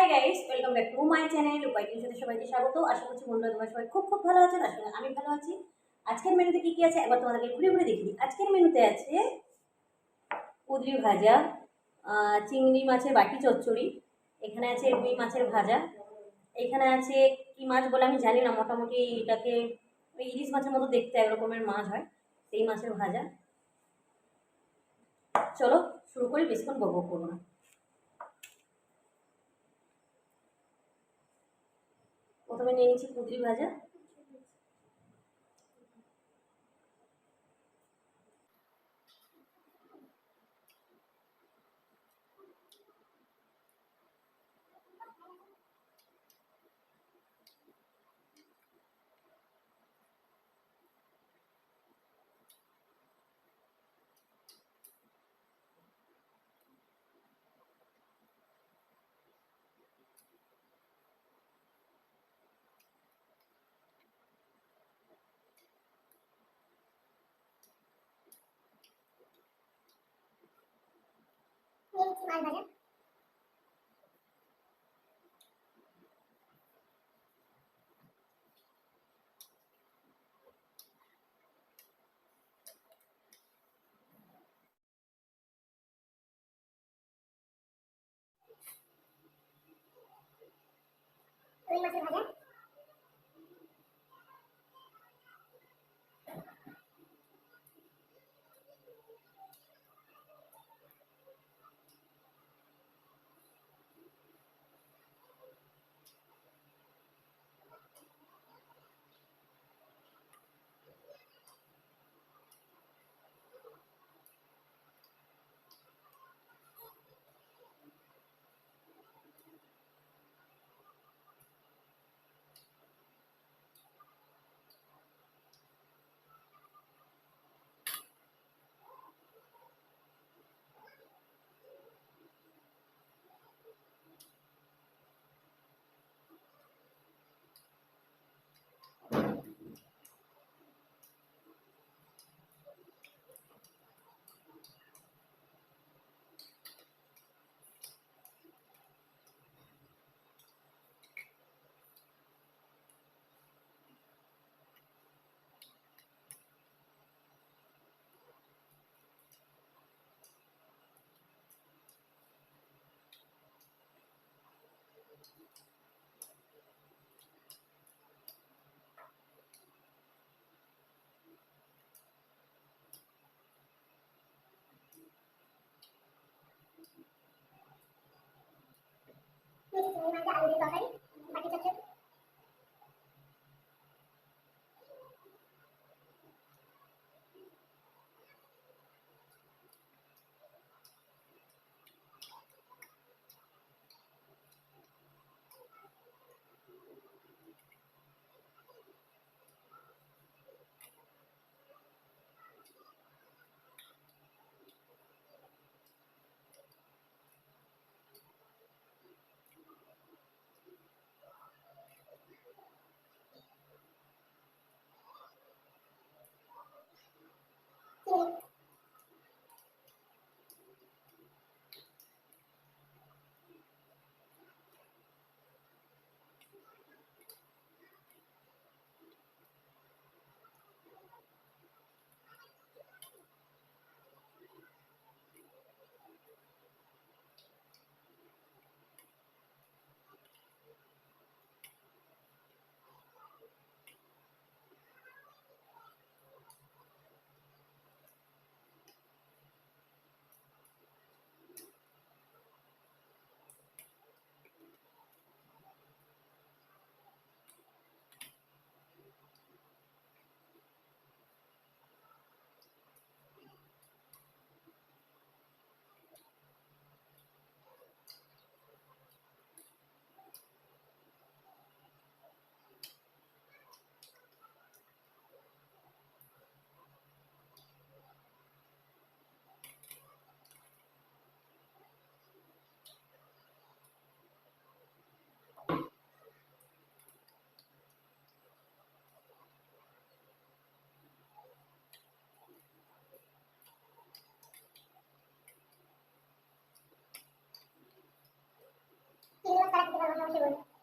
Hi guys, welcome back to my channel উপায় সাথে সবাইকে স্বাগত। আশা করছি বন্ধুরা তোমরা সবাই খুব খুব ভালো আছেন। আসলে আমি ভালো আছি। আজকের মেনুতে কি কি আছে একবার তোমাদেরকে ঘুরে ঘুরে দেখি। আজকের মেনুতে আছে কুঁদরি ভাজা, চিংড়ি মাছের বাটি চচ্চড়ি, এখানে আছে রুই মাছের ভাজা, এখানে আছে কি মাছ বলে আমি জানি না, মোটামুটি এটাকে ওই ইলিশ মাছের মতো দেখতে এক রকমের মাছ হয়, সেই মাছের ভাজা। চলো শুরু করি, বেশিক্ষণ বকবক করবো না। প্রথমে নিয়ে নিচ্ছি কুঁদরি ভাজা। মাছ ভাজা, রুই মাছের ভাজা, চিংড়ি মাছ আলু দিয়ে তরকারি, বাটি চচ্চড়ি। চিংড়ি মাছ কাটা নমস্কার।